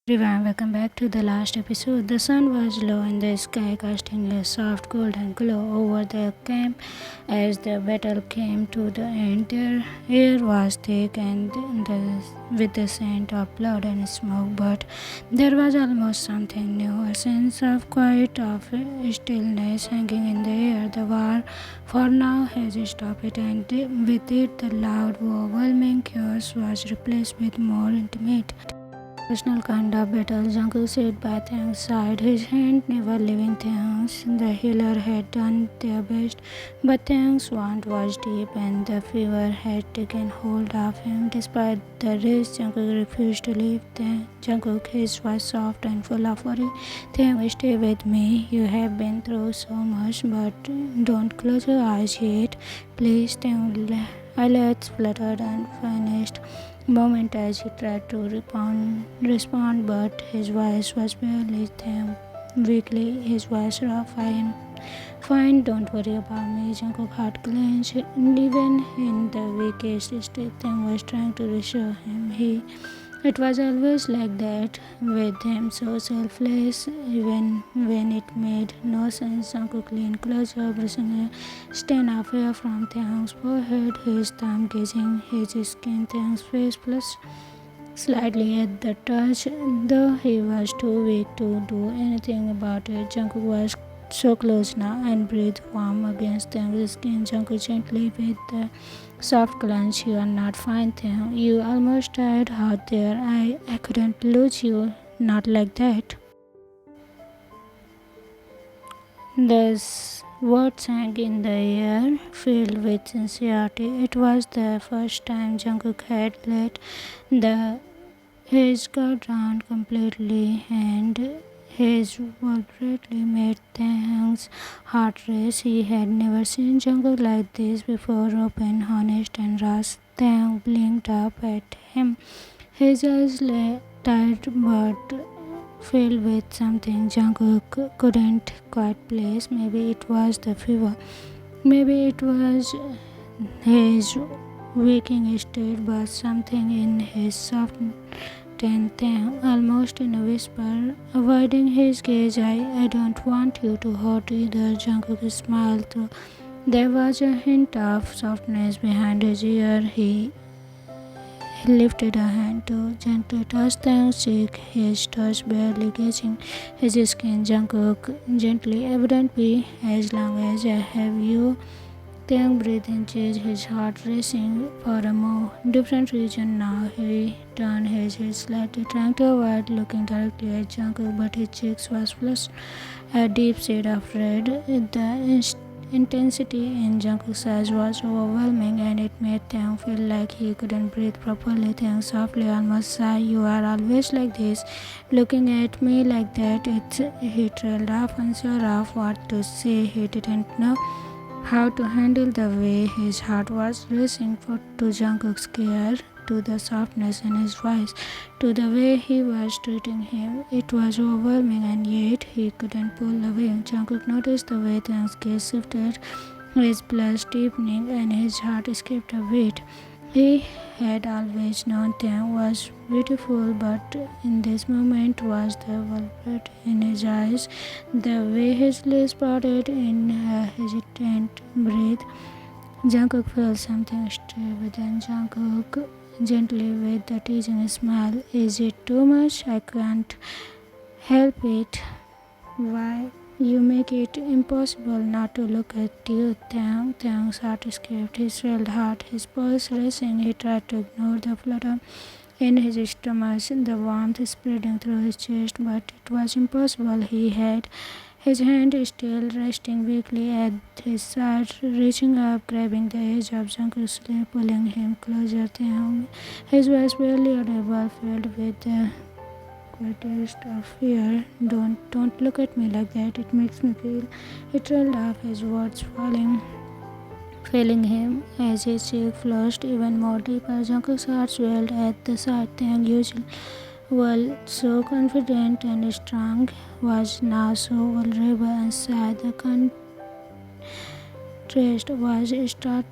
Everyone, welcome back to the last episode. The sun was low in the sky, casting a soft golden glow over the camp as the battle came to the end. The air was thick and with the scent of blood and smoke, but there was almost something new, a sense of quiet, of stillness hanging in the air. The war for now has stopped, and with it, the loud, overwhelming chaos was replaced with more intimate personal kind of battle. Jungkook sat by Taehyung's side, his hand never leaving Taehyung's. The healer had done their best, but Taehyung's wound was deep and the fever had taken hold of him. Despite the risk, Jungkook refused to leave. Jungkook, his voice soft and full of worry. Taehyung, stay with me. You have been through so much, but don't close your eyes yet. Please, Taehyung. Eyelids fluttered and vanished moment as he tried to respond, but his voice was barely thin. Weakly, his voice rough. I am fine, don't worry about me. Jungkook heart clenched, and even in the weakest state, Thing was trying to reassure him. It was always like that with him, so selfless, even when it made no sense. Jungkook leaned closer, brushing a stain of hair from Taehyung's forehead, his thumb gazing his skin. Taehyung's face flushed slightly at the touch, though he was too weak to do anything about it. Jungkook was so close now and breathed warm against Taehyung's skin. Jungkook gently with the soft clench. You are not fine, Taehyung. You almost died out there. I couldn't lose you. Not like that. The words sang in the air, filled with sincerity. It was the first time Jungkook had let the his guard down completely, and his vulnerability made Taehyung's heart race. He had never seen Jungkook like this before, open, honest, and rash. Taehyung blinked up at him. His eyes lay tight but filled with something Jungkook couldn't quite place. Maybe it was the fever. Maybe it was his waking state, but something in his soft Taehyung, almost in a whisper, avoiding his gaze. I don't want you to hurt either. Jungkook smiled through. There was a hint of softness behind his ear. He lifted a hand to gently touch Taehyung's cheek, his touch barely catching his skin. Jungkook gently, evidently, as long as I have you. Taehyung breathed in change, his heart racing for a more different region now. He turned his head slightly, trying to avoid looking directly at Jungkook, but his cheeks was flushed a deep shade of red. The intensity in Jungkook's eyes was overwhelming, and it made Taehyung feel like he couldn't breathe properly. Taehyung softly, almost sighed, "You are always like this, looking at me like that." He trailed off, unsure of what to say. He didn't know how to handle the way his heart was racing to Jungkook's care, to the softness in his voice, to the way he was treating him. It was overwhelming, and yet he couldn't pull away. Jungkook noticed the way Taehyung's gaze shifted, his pulse deepening, and his heart skipped a beat. He had always known Taehyung was beautiful, but in this moment was the vulnerability in his eyes, the way his lips parted in a hesitant breath. Jungkook felt something stir within Jungkook gently with a teasing smile. Is it too much? I can't help it. Why? You make it impossible not to look at you. Taehyung's heart escaped his swelled heart, his pulse racing. He tried to ignore the flutter in his stomach, the warmth spreading through his chest, but it was impossible. He had his hand still resting weakly at his side, reaching up, grabbing the edge of Jungkook's sleeve, pulling him closer. Taehyung, his voice barely audible, filled with the quietest of fear. Don't look at me like that. It makes me feel. He trailed off, his words failing him as his cheek flushed even more deeper. Jungkook's heart swelled at the sight. Taehyung, usual so confident and strong, was now so vulnerable and sad. The contrast was startling.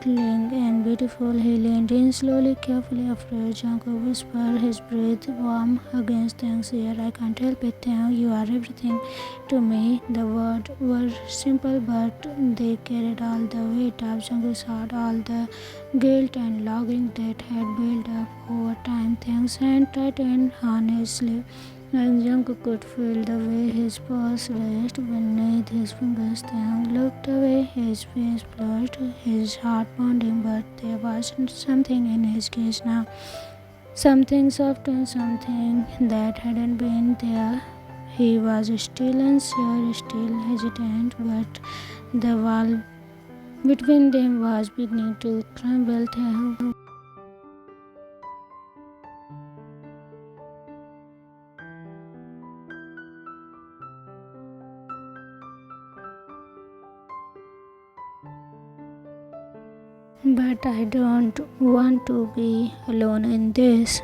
startling and beautiful. He leaned in slowly, carefully after Jungkook whispered, his breath warm against Taehyung's ear. I can't help it, Taehyung, you are everything to me. The words were simple, but they carried all the weight of Jungkook's heart, all the guilt and longing that had built up over time. Taehyung's hand tightened on his sleeve, and Jungkook could feel the way his paws rest beneath his fingers. Taehyung looked away, his face flushed, his heart pounding, but there was something in his gaze now. Something soft and something that hadn't been there. He was still unsure, still hesitant, but the wall between them was beginning to crumble. Taehyung. But I don't want to be alone in this.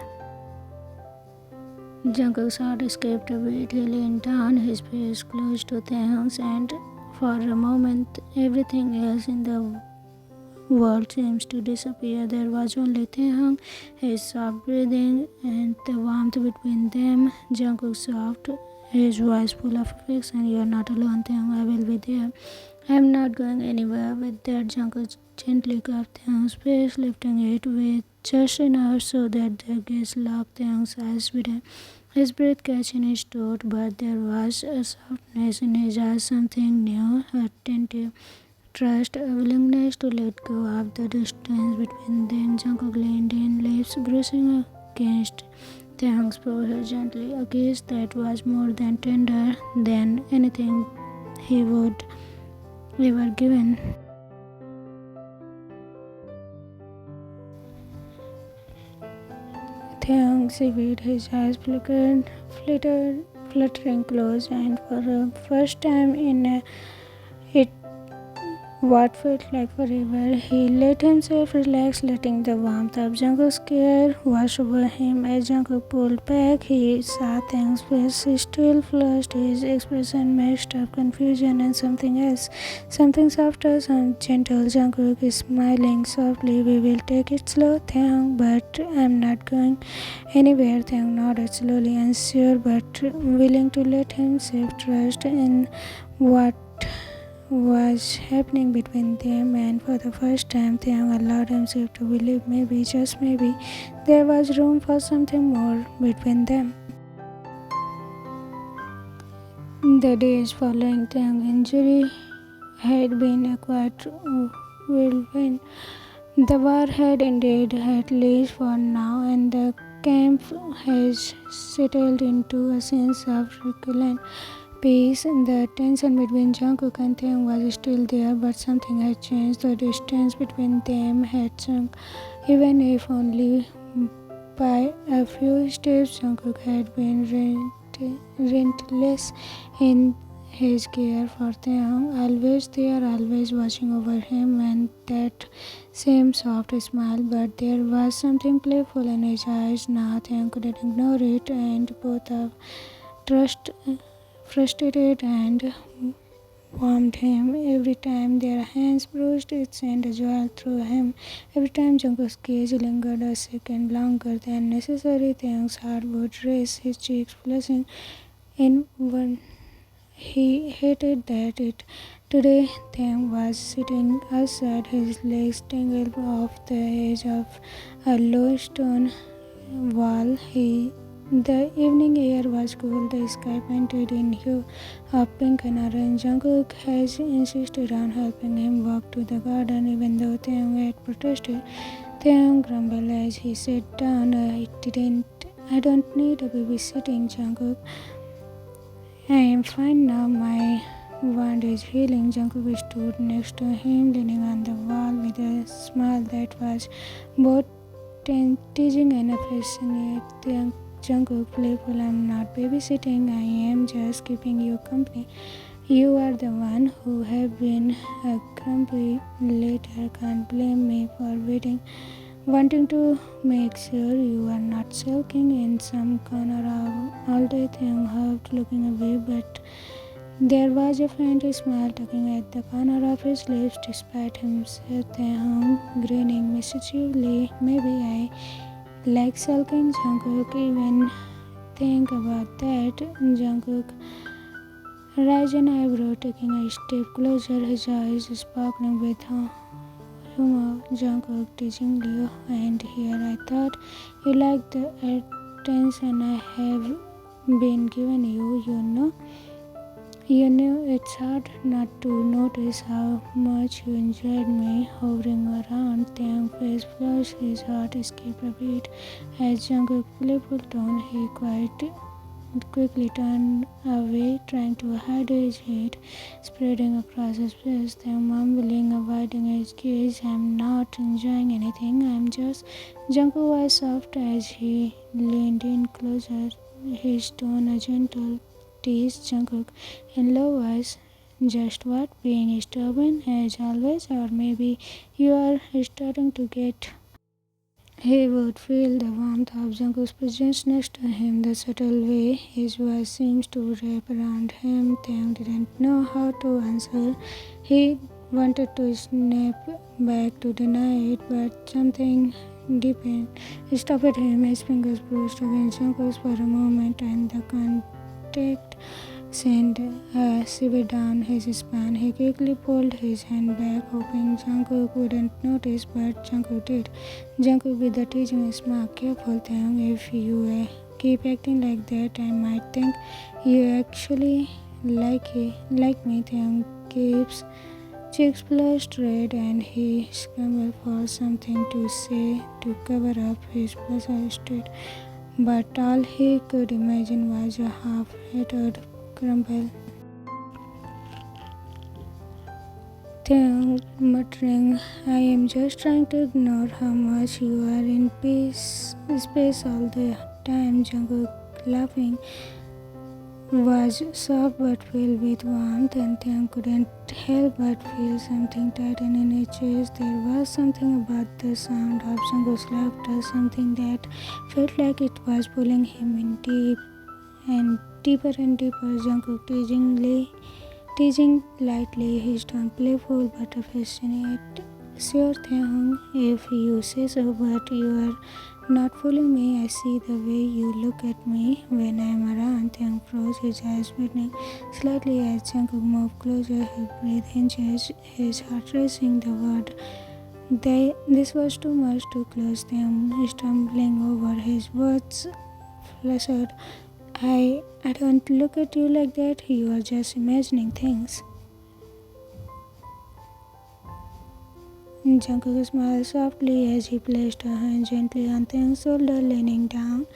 Jungkook's heart escaped a beat. He leaned down, his face close to Taehyung's, and for a moment everything else in the world seems to disappear. There was only Taehyung, his soft breathing, and the warmth between them. Jungkook soft, his voice full of affection. You are not alone, Taehyung. I will be there. I am not going anywhere. With that, Jungkook gently cupped Taehyung's face, lifting it with just enough so that their gaze locked. Taehyung's eyes widen, his breath catching his throat, but there was a softness in his eyes, something new, attentive trust, a willingness to let go of the distance between them. Jungkook leaned in, lips brushing against Taehyung's forehead gently, a kiss that was more than tender than anything he would ever given. Taehyung shivered, his eyes fluttering close, and for the first time in it what felt like forever, he let himself relax, letting the warmth of Jungkook's care wash over him. As Jungkook pulled back, he saw Taehyung's face still flushed, his expression mixed of confusion and something else, something softer, some gentle. Jungkook is smiling softly. We will take it slow, Taehyung, but I'm not going anywhere. Taehyung nodded slowly, unsure but willing to let himself trust in what was happening between them, and for the first time Taehyung allowed himself to believe maybe, just maybe, there was room for something more between them. The days following Taehyung's injury had been a quiet whirlwind. The war had ended, at least for now, and the camp has settled into a sense of recurrent peace. The tension between Jungkook and Taehyung was still there, but something had changed. The distance between them had shrunk, even if only by a few steps. Jungkook had been relentless in his care for Taehyung, always there, always watching over him, and that same soft smile. But there was something playful in his eyes now. Taehyung couldn't ignore it, and both of trust frustrated and warmed him. Every time their hands brushed, it sent a joy through him. Every time Jungkook's gaze lingered a second longer than necessary, Taehyung's heart would race, his cheeks flushing in one. He hated that it. Today, Taehyung was sitting outside, his legs tangled off the edge of a low stone wall. The evening air was cool, the sky painted in hue of pink and orange. Jungkook has insisted on helping him walk to the garden, even though Taehyung had protested. Taehyung grumbled as he sat down. I don't need a babysitting, Jungkook. I am fine now. My wound is healing. Jungkook stood next to him, leaning on the wall with a smile that was both teasing and affectionate. Jungkook, playful, I'm not babysitting, I am just keeping you company. You are the one who have been a grumpy later, can't blame me for waiting, wanting to make sure you are not sulking in some corner all day. Taehyung helped looking away, but There was a faint smile tugging at the corner of his lips despite himself. Taehyung grinning mischievously. Maybe I like sulking. Jungkook even think about that. Jungkook raised an eyebrow, taking a step closer, his eyes sparkling with humor. Jungkook teasingly, and here I thought you liked the attention I have been giving you, you know. You know, it's hard not to notice how much you enjoyed me hovering around. Taehyung's face flushed, his heart skipped a beat. As Jungkook's playful tone, he quite quickly turned away, trying to hide his head spreading across his face. Taehyung mumbling, avoiding his gaze. I'm not enjoying anything, I'm just. Jungkook was soft as he leaned in closer, his tone a gentle tease. Jungkook in low voice, just what? Being stubborn as always, or maybe you are starting to get. He would feel the warmth of Jungkook's presence next to him, the subtle way his voice seems to wrap around him. Taehyung didn't know how to answer. He wanted to snap back to deny it, but something deepened stopped him. His fingers brushed against Jungkook's for a moment, and the contact sent a shiver down his spine. He quickly pulled his hand back, hoping Jungkook wouldn't notice, but Jungkook did. Jungkook with a teasing smile, careful Taehyung, if you keep acting like that, I might think you actually like me. Taehyung keeps cheeks flushed red, and he scrambled for something to say to cover up his pleasure state. But all he could imagine was a half-hearted grumble. Taehyung muttering, I am just trying to ignore how much you are in space all the time. Jungkook laughing was soft but filled with warmth, and Taehyung couldn't help but feel something tighten in his chest. There was something about the sound of Jungkook's laughter, something that felt like it was pulling him in deep and deeper and deeper. Jungkook teasing lightly, his tone playful but affectionate. Sure, Taehyung, if you say so, but you are not fooling me. I see the way you look at me when I am around. Taehyung froze, his eyes widening slightly as Jungkook moved closer. His breath inches, his heart racing. The word this was too much, too close. Taehyung stumbling over his words, flustered. I don't look at you like that. You are just imagining things. Jungkook smiled softly as he placed a hand gently on Taehyung's shoulder, leaning down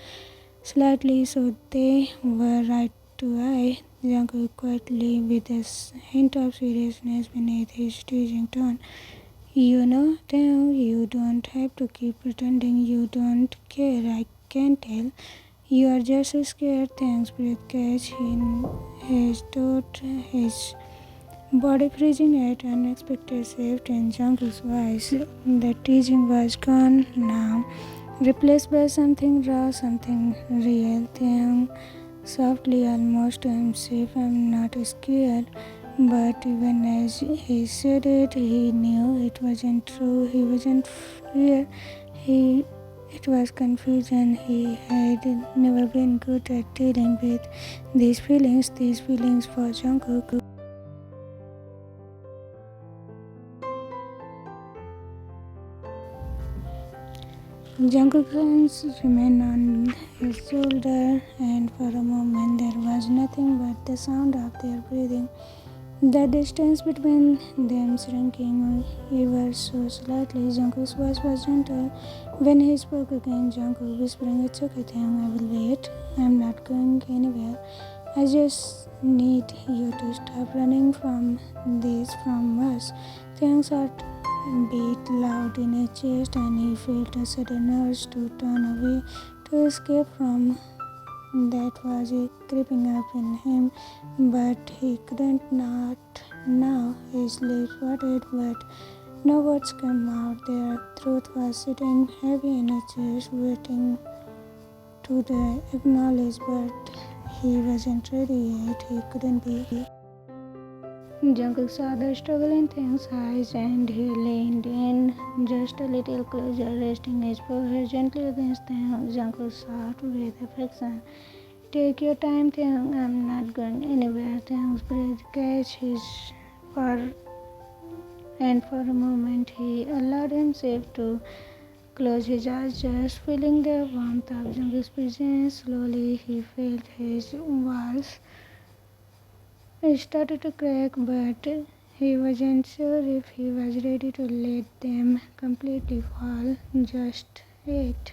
slightly so they were eye to eye. Jungkook quietly, with a hint of seriousness beneath his teasing tone. You know, Taehyung, you don't have to keep pretending you don't care. I can tell. You are just scared. Taehyung's breath catch in his throat, his body freezing at unexpected shift in Jungkook's voice. The teasing was gone now, replaced by something raw, something real. Taehyung softly, almost to himself, I'm not scared. But even as he said it, he knew it wasn't true. He wasn't fear. It was confusion. He had never been good at dealing with these feelings for Jungkook. Jungkook's hands remained on his shoulder, and for a moment there was nothing but the sound of their breathing. The distance between them shrinking ever so slightly. Jungkook's voice was gentle. When he spoke again, Jungkook whispering, it's okay, Taehyung, I will wait. I'm not going anywhere. I just need you to stop running from us. Taehyung's heart beat loud in his chest, and he felt a sudden urge to turn away, to escape from that was creeping up in him, but he couldn't not now. His lips parted, but no words came out. Their throat was sitting heavy in his chest, waiting to the acknowledge, but he wasn't ready yet. He couldn't be. Jungkook saw the struggle in Taehyung's eyes and he leaned in just a little closer, resting his forehead gently against Taehyung. Jungkook sobbed with affection. Take your time, Taehyung. I'm not going anywhere. Taehyung's breath catch his fur, and for a moment he allowed himself to close his eyes, just feeling the warmth of Jungkook's presence. Slowly he felt his walls started to crack, but he wasn't sure if he was ready to let them completely fall just yet.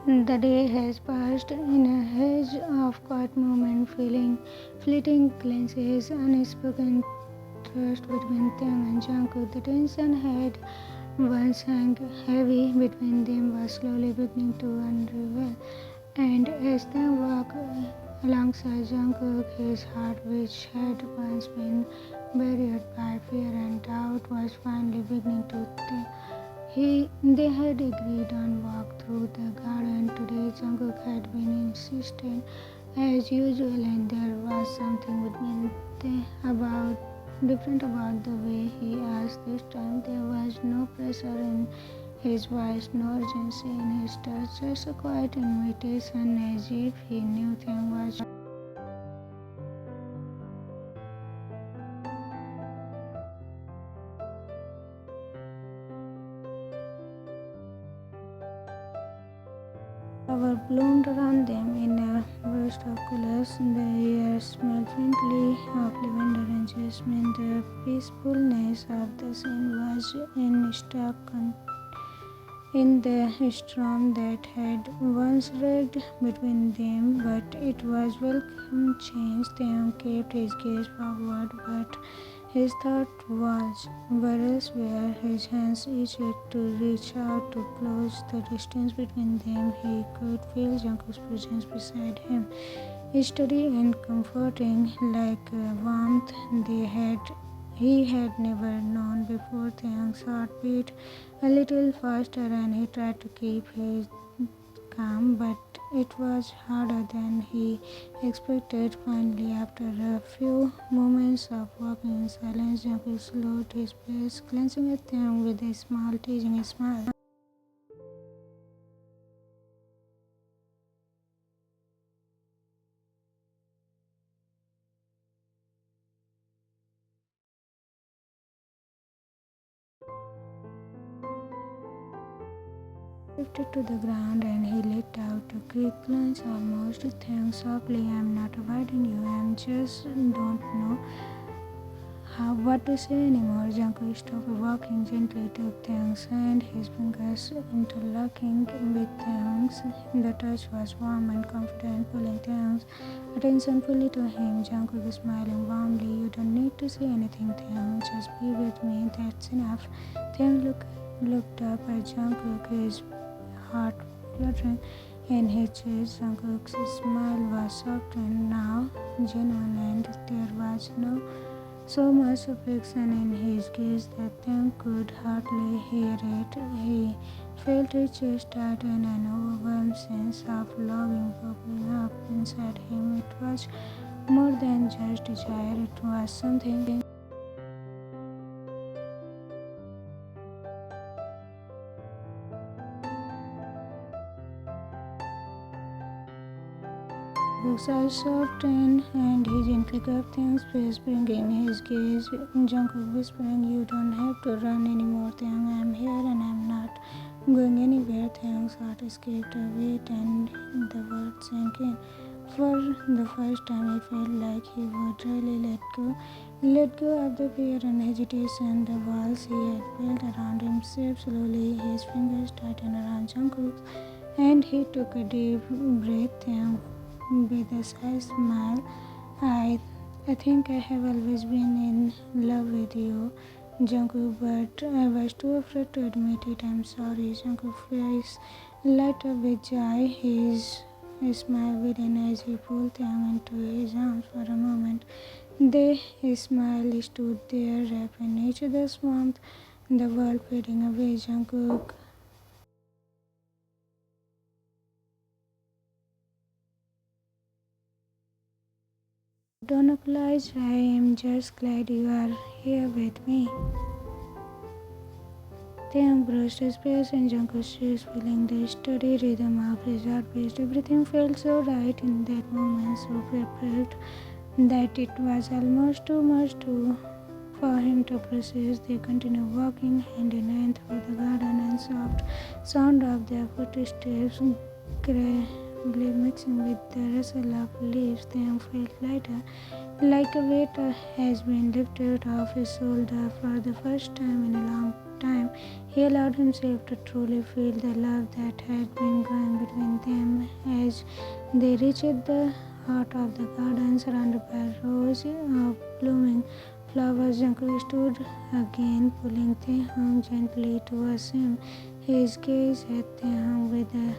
The day has passed in a haze of quiet moment, feeling fleeting glances, unspoken trust between Taeyang and Jungkook. The tension had once hung heavy between them was slowly beginning to unravel. And as they walked alongside Jungkook, his heart, which had once been buried by fear and doubt, was finally beginning to they had agreed on walk through the garden today. Jungkook had been insistent as usual, and there was something between about different about the way he asked this time. There was no pressure in his voice, no urgency in his touch, just a quiet invitation, as if he knew things was. Flowers bloomed around them in a burst of colors. The air smelled faintly of lavender and jasmine. The peacefulness of the scene was in stark in the storm that had once raged between them, but it was welcome change. Theon kept his gaze forward, but his thought was elsewhere. His hands itched to reach out to close the distance between them. He could feel Jungkook's presence beside him, steady and comforting, like a warmth he had never known before. Taehyung's heart beat a little faster and he tried to keep his calm, but it was harder than he expected. Finally, after a few moments of walking in silence, Jungkook slowed his pace, glancing at them with a small, teasing smile. Lifted to the ground and he let out a quick glance, almost thank softly. I'm not avoiding you, I'm just don't know what to say anymore. Jungkook stopped walking, gently took Taehyung's hand, his fingers interlocking with Taehyung's. The touch was warm and confident, pulling Taehyung's attention fully to him. Jungkook smiling warmly. You don't need to say anything, Taehyung. Just be with me. That's enough. Looked up at Jungkook, his heart fluttering in his chest. Jungkook's smile was soft and now genuine, and there was so much affection in his gaze that Taehyung could hardly hear it. He felt his chest tighten and an overwhelming sense of longing bubbling up inside him. It was more than just desire, it was something Jungkook's eyes softened and he gently grabbed Taehyung's face, bringing his gaze. Jungkook whispering, you don't have to run anymore, Taehyung. I'm here and I'm not going anywhere. Taehyung's heart escaped a weight and the words sank in. For the first time, he felt like he would really let go of the fear and hesitation. The walls he had built around himself. Slowly, his fingers tightened around Jungkook's, and he took a deep breath. Taehyung with a shy smile, I, I think I have always been in love with you, Jungkook, but I was too afraid to admit it. I'm sorry. Jungkook's face light up with joy. His smile within as he pulled Taehyung into his arms for a moment. They smiled, stood there, wrapped in each other's warmth, the world fading away. Jungkook Don't apologize, I am just glad you are here with me. Taehyung brushed his face and Jungkook's shoes, feeling the steady rhythm of his heartbeat. Everything felt so right in that moment, so perfect that it was almost too much for him to process. They continued walking hand in hand through the garden, and soft sound of their footsteps gradually mixing with the rustle of leaves. Taehyung felt lighter, like a weight has been lifted off his shoulder for the first time in a long time. He allowed himself to truly feel the love that had been growing between them as they reached the heart of the garden, surrounded by rows of blooming flowers. Jungkook stood again, pulling Taehyung gently towards him. His gaze at Taehyung with a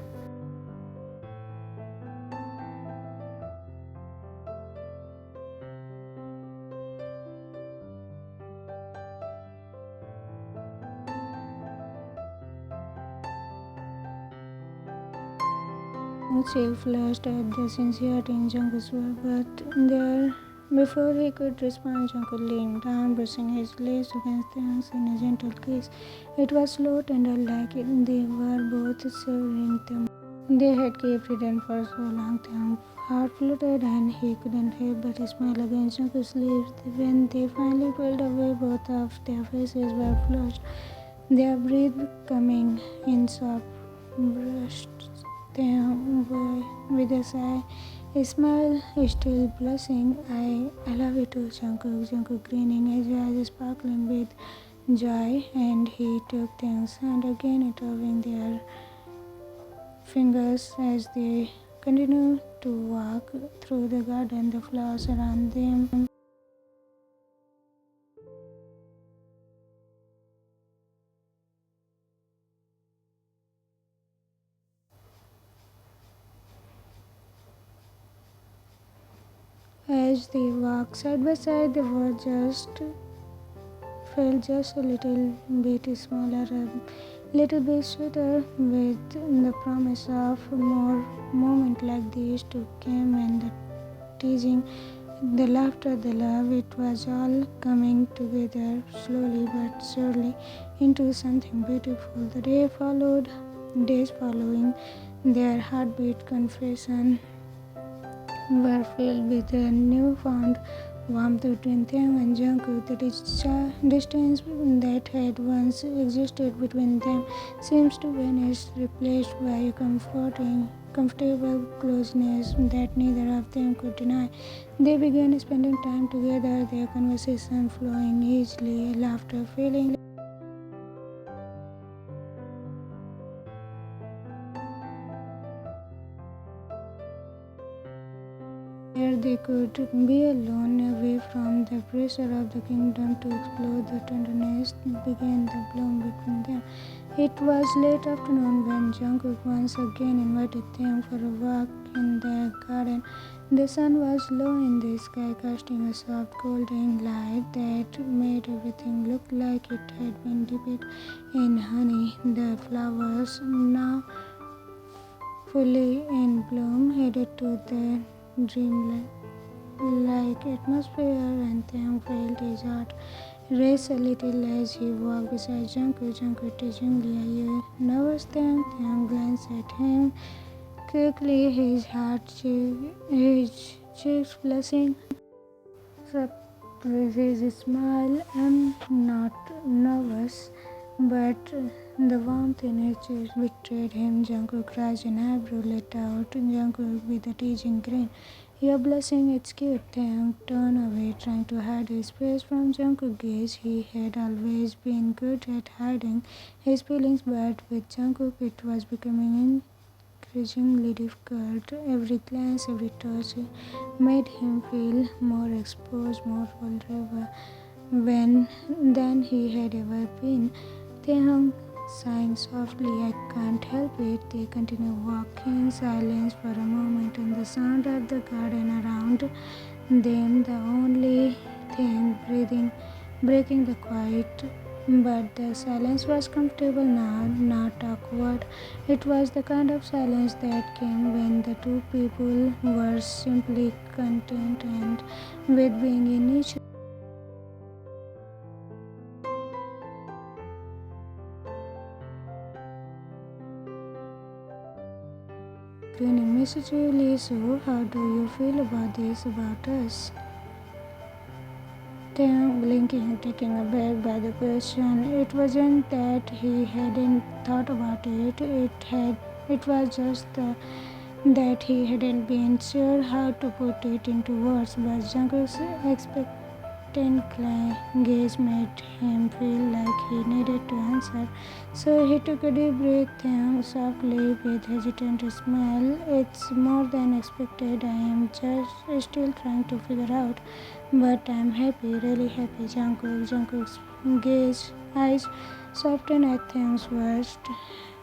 chill flushed at the sincerity in Jungkook's word, but there, before he could respond, Jungkook leaned down, brushing his lips against Taehyung's in a gentle kiss. It was slow, tender, like they were both savoring them. They had kept hidden for so long. Taehyung's heart fluttered, and he couldn't help but smile against Jungkook's lips. When they finally pulled away, both of their faces were flushed, their breath coming in soft brushed with a sigh. A smile, still blushing. I love you too, Jungkook. Jungkook grinning, his eyes sparkling with joy, and he took Taehyung's hand again, intertwining their fingers as they continued to walk through the garden, the flowers around them. As they walked side by side, the world just felt just a little bit smaller, a little bit sweeter, with the promise of more moments like these to come, and the teasing, the laughter, the love. It was all coming together slowly but surely into something beautiful. The days following their heartbeat confession were filled with a newfound warmth between them and Jungkook. The distance that had once existed between them seems to vanish, replaced by a comfortable closeness that neither of them could deny. They began spending time together, their conversation flowing easily, laughter feeling where they could be alone, away from the pressure of the kingdom to explore the tenderness began to bloom between them. It was late afternoon when Jungkook once again invited them for a walk in the garden. The sun was low in the sky, casting a soft golden light that made everything look like it had been dipped in honey. The flowers, now fully in bloom, headed to the dreamlike atmosphere, and Taehyung felt his heart race a little as he walked beside Jungkook. Jungkook teasingly, "Are you nervous, Taehyung?" Taehyung glanced at him quickly, his cheeks blushing. Surprised smile. "I'm not nervous," but the warmth in his cheeks betrayed him. Jungkook raised an eyebrow, let out Jungkook with a teasing grin. "You're blushing, it's cute." Taehyung turned away, trying to hide his face from Jungkook's gaze. He had always been good at hiding his feelings, but with Jungkook it was becoming increasingly difficult. Every glance, every touch made him feel more exposed, more vulnerable than he had ever been. Taehyung sighing softly, "I can't help it." They continued walking in silence for a moment, and the sound of the garden around them, the only thing breathing, breaking the quiet, But the silence was comfortable now, not awkward. It was the kind of silence that came when the two people were simply content and with being in each Deepening message really. So how do you feel about this about us? Taehyung blinking, taken aback by the question. It wasn't that he hadn't thought about it. It was just that he hadn't been sure how to put it into words. But Jungkook's gaze made him feel like he needed to answer. So he took a deep breath, Taehyung softly with hesitant smile. It's more than expected. I am just still trying to figure out. But I'm happy, really happy, Jungkook. Jungkook's eyes softened at Taehyung's words,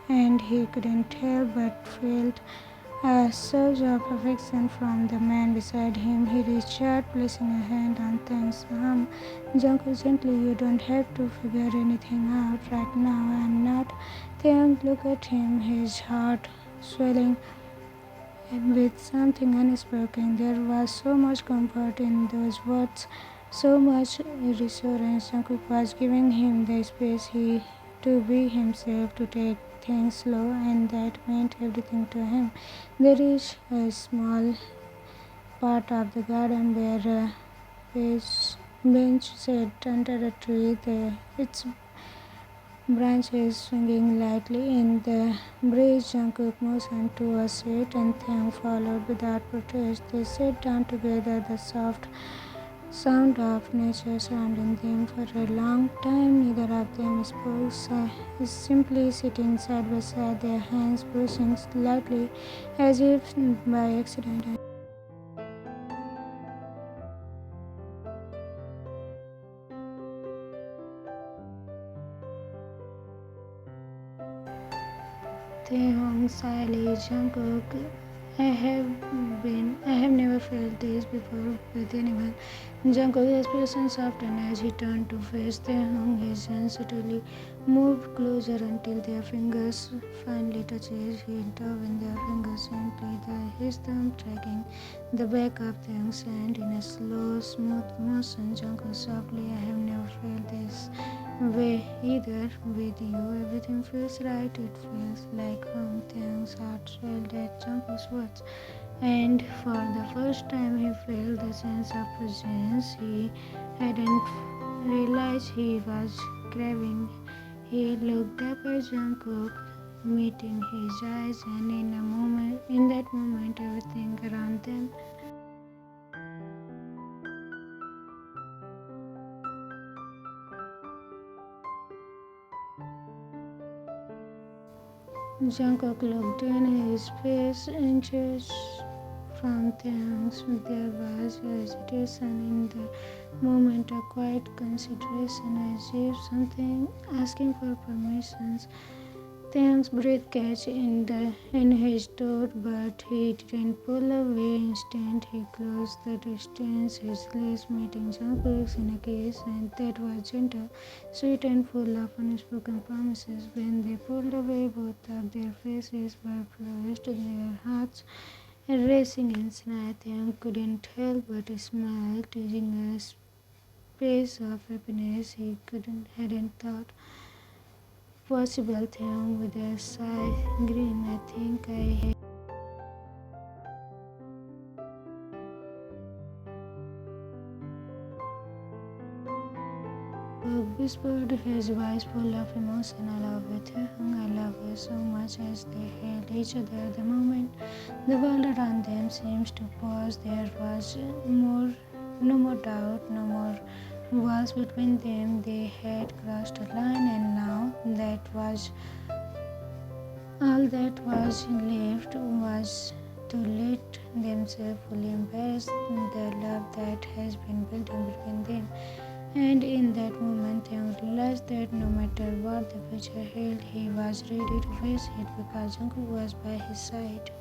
and he couldn't help but felt a surge of affection from the man beside him. He reached out, placing a hand on Taehyung's arm. Jungkook gently, you don't have to figure anything out right now. I'm not. Taehyung looked at him, his heart swelling with something unspoken. There was so much comfort in those words, so much reassurance. Jungkook was giving him the space to be himself, to take things slow, and that meant everything to him. There is a small part of the garden where a bench sat under a tree, its branches swinging lightly in the breeze. Jungkook motioned to a seat, and Taehyung followed without protest. They sat down together, the soft sound of nature surrounding them. For a long time, neither of them spoke, simply sitting side by side, their hands brushing lightly as if by accident. Taehyung silently, Jungkook, I have never felt this before with anyone. Jungkook's expression softened as he turned to face Taehyung. His hands subtly moved closer until their fingers finally touched. He intertwined their fingers gently, his thumb tracking the back of Taehyung's hand in a slow, smooth motion. Jungkook softly, I have never felt this way either with you. Everything feels right. It feels like home. Taehyung's heart swelled at Jungkook's words, and for the first time he felt the sense of presence he hadn't realized he was craving. He looked up at Jungkook, meeting his eyes, and in that moment, everything around them Jungkook looked in his face, inches from Taehyung's. There was hesitation in the moment, a quiet consideration, as if something asking for permissions. Taehyung's breath catch in his throat, but he didn't pull away. Instead, he closed the distance, his gaze meeting Jungkook's in a gaze, and that was gentle, sweet, and full of unspoken promises. When they pulled away, both of their faces were flushed, their hearts racing inside. Taehyung couldn't help but smile, teasing a space of happiness he hadn't thought possible. Taehyung with a sigh grin. I think I have whispered, his voice full of emotion. I love you, Taehyung. I love you so much. As they held each other, the moment the world around them seems to pause. There was no more doubt, no more walls between them. They had crossed a line, and now all that was left was to let themselves fully embrace the love that has been building between them. And in that moment, Taehyung realized that no matter what the future held, he was ready to face it because Jungkook was by his side.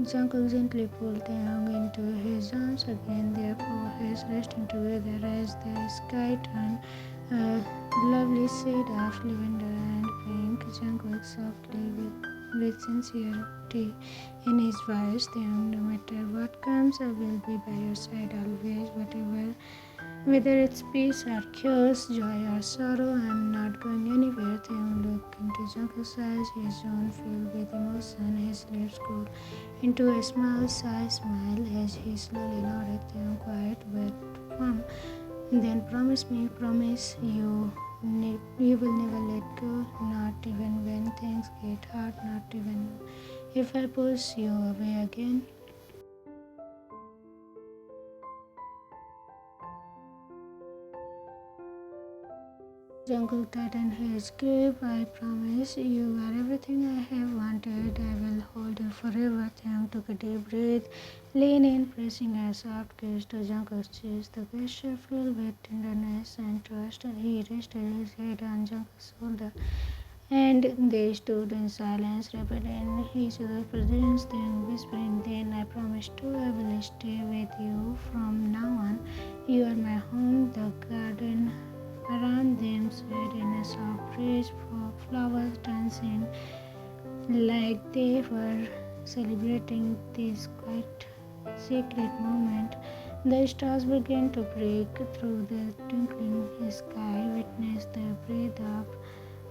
Jungkook gently pulled Taehyung into his arms again, their foreheads resting together as the sky turned a lovely shade of lavender and pink. Jungkook softly, with sincerity in his voice, Taehyung, no matter what comes, I will be by your side always, whether it's peace or chaos, joy or sorrow, I'm not going anywhere. Taehyung looked into Jungkook's eyes, his own filled with emotion, his lips cooled into a small, shy smile as he slowly nodded. Taehyung quiet but firm. Then promise you will never let go, not even when things get hard, not even if I push you away again. Jungkook tightened his grip. I promise you are everything I have wanted. I will hold you forever. Taehyung took a deep breath, leaned in, pressing a soft kiss to Jungkook's chest. The gesture filled with tenderness and trust. He rested his head on Jungkook's shoulder, and they stood in silence, repeating each other's presence, then whispering, then I promise to I will stay with you from now on. You are my home, the garden around them swayed in a soft breeze, for flowers dancing like they were celebrating this quite sacred moment. The stars began to break through the twinkling sky, witness the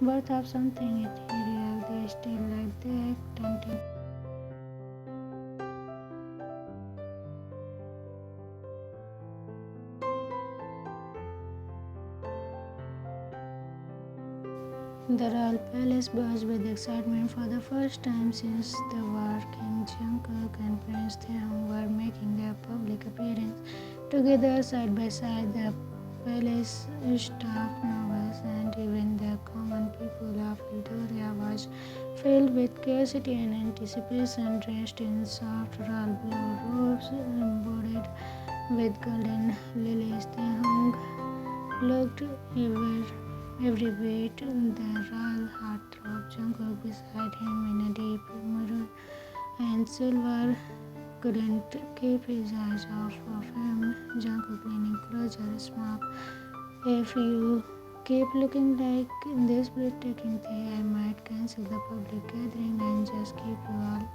birth of something ethereal. They still like that, tempting. The royal palace buzzed with excitement for the first time since the war. King Jungkook and Prince Taehyung were making their public appearance together side by side. The palace staff, nobles, and even the common people of Eldoria was filled with curiosity and anticipation. Dressed in soft royal blue robes embroidered with golden lilies, Taehyung looked every bit the royal heartthrob. Jungkook beside him in a deep maroon and silver couldn't keep his eyes off of him. Jungkook leaning closer, smiled. If you keep looking like this breathtaking thing, I might cancel the public gathering and just keep you all.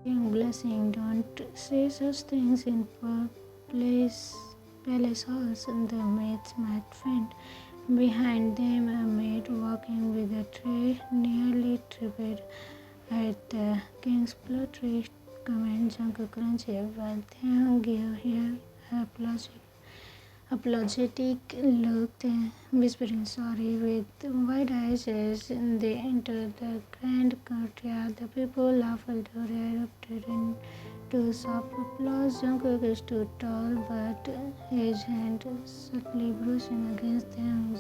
Young blessing, don't say such things in place, palace halls. The maids might faint. Behind them, a maid walking with a tray nearly tripped at the king's pottery comment. Jungkook crunched while Taehyung gave her apologetic look, whispering sorry with wide eyes as they entered the grand courtyard. The people of Eldoria erupted into soft applause. Jungkook stood tall, but his hand subtly brushing against them.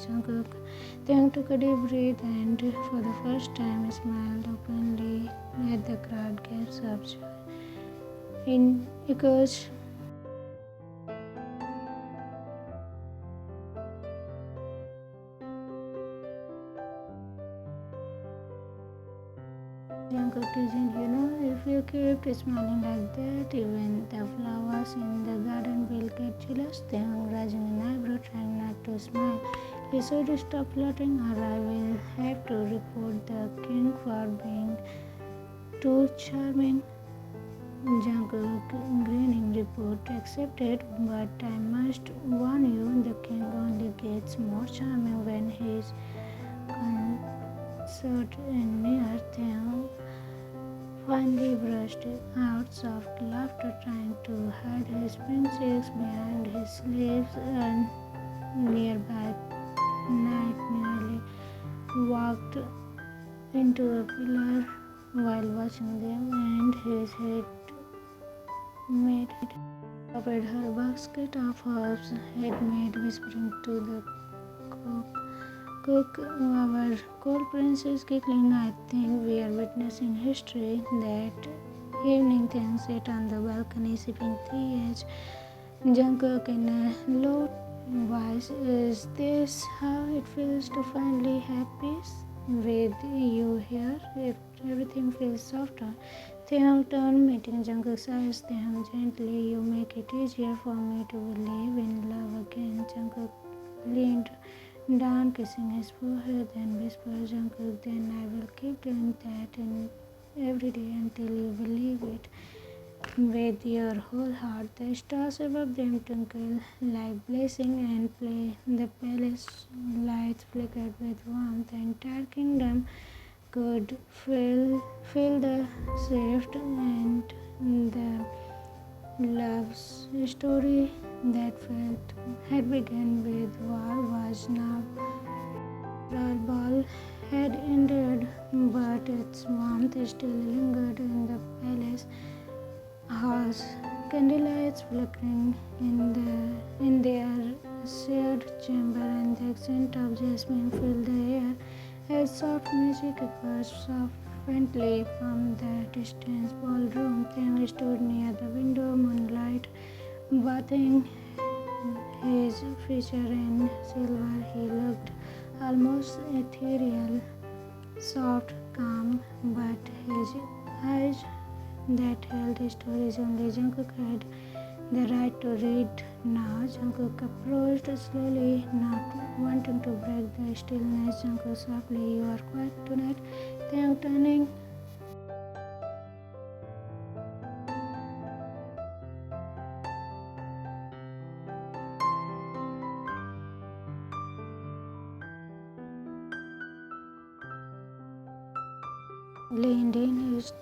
Taehyung took a deep breath and, for the first time, smiled openly at the crowd. Gasps of joy in echoes. Jungkook teasing, if you kept smiling like that, even the flowers in the garden will get jealous. Taehyung raising an eyebrow, trying not to smile. You should stop flirting, or I will have to report the king for being too charming. Jungkook grinning, report accepted, but I must warn you, the king only gets more charming when he's concert near. Taehyung finally brushed out soft laughter, trying to hide his pink cheeks behind his sleeves. A nearby knight nearly walked into a pillar while watching them, and his head made covered her basket of herbs, handmade, whispering to the cook, our cold prince is giggling. I think we are witnessing history. That evening, Taehyung sat on the balcony sipping tea as Jungkook in a low voice, is this how it feels to finally have peace? With you here, if everything feels softer. Taehyung turned, meeting Jungkook's eyes. Taehyung gently, you make it easier for me to believe in love again. Jungkook leaned down, kissing his forehead, then whispered, Jungkook, then I will keep doing that and every day until you believe it with your whole heart. The stars above them twinkled like blessing and play. The palace lights flickered with warmth. The entire kingdom could feel the shift, and the love story that felt had begun with war was now. The ball had ended, but its warmth still lingered in the palace halls. Candlelights flickering in their shared chamber, and the scent of jasmine filled the air as soft music echoed softly from the distant ballroom. Taehyung stood near the window, moonlight bathing his feature in silver. He looked almost ethereal, soft, calm, but his eyes that held stories only Jungkook had the right to read now. Jungkook approached slowly, not wanting to break the stillness. Jungkook softly, you are quiet tonight. Taehyung turning leaned in his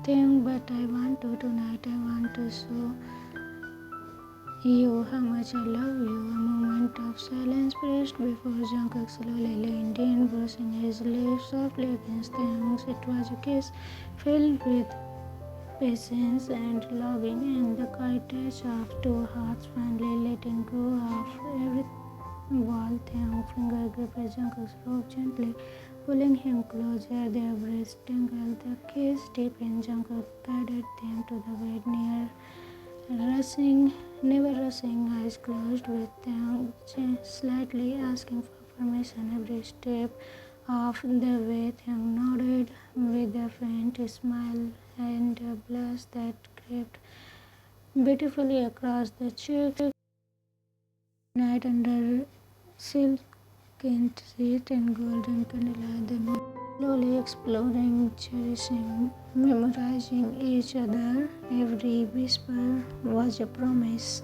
thing, but I want to tonight. I want to show you how much I love you. A moment of silence pressed before Jungkook slowly leaned in, brushing his lips softly against Taehyung's. It was a kiss filled with patience and longing, and the quiet touch of two hearts finally letting go of every wall. Taehyung's finger gripped Jungkook's robe gently, pulling him closer. Their breaths tangled. The kiss deepened. Jungkook guided them to the bed, never rushing, eyes closed, with them slightly asking for permission every step of the way. Taehyung nodded with a faint smile and a blush that crept beautifully across the cheeks. Night under silken sheet and golden candlelight, the moon slowly exploring, cherishing, memorizing each other. Every whisper was a promise.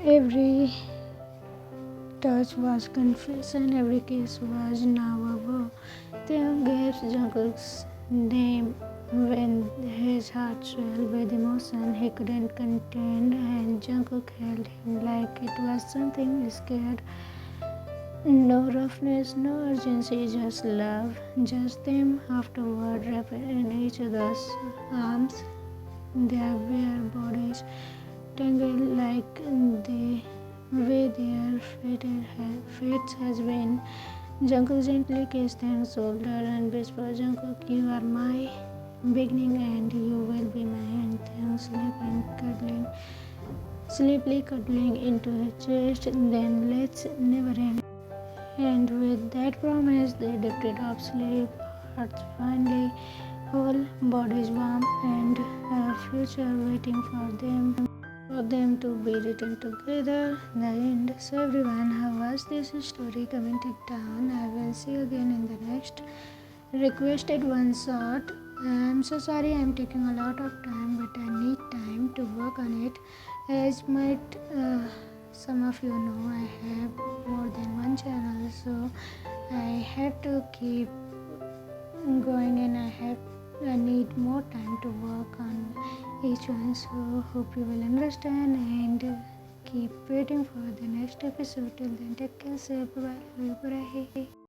Every touch was confession. Every kiss was now a vow. Taehyung gave Jungkook's name when his heart swelled with emotion he couldn't contain, and Jungkook held him like it was something scared. No roughness, no urgency, just love, just them. Afterward, wrapped in each other's arms, their bare bodies tangled like the way their fates has been. Jungkook gently kissed Taehyung's shoulder and whispered, Jungkook, you are my beginning and you will be my end. Taehyung sleepily cuddling into his chest, then let's never end. And with that promise, they drifted off sleep, hearts finally whole, bodies warm, and a future waiting for them to be written together. The end. So everyone who watched this story, comment it down. I will see you again in the next requested one shot. I'm so sorry I'm taking a lot of time, but I need time to work on it. As might some of you know, I have more than one channel, so I have to keep going, and I need more time to work on each one. So hope you will understand and keep waiting for the next episode. Till then, take care, say bye bye.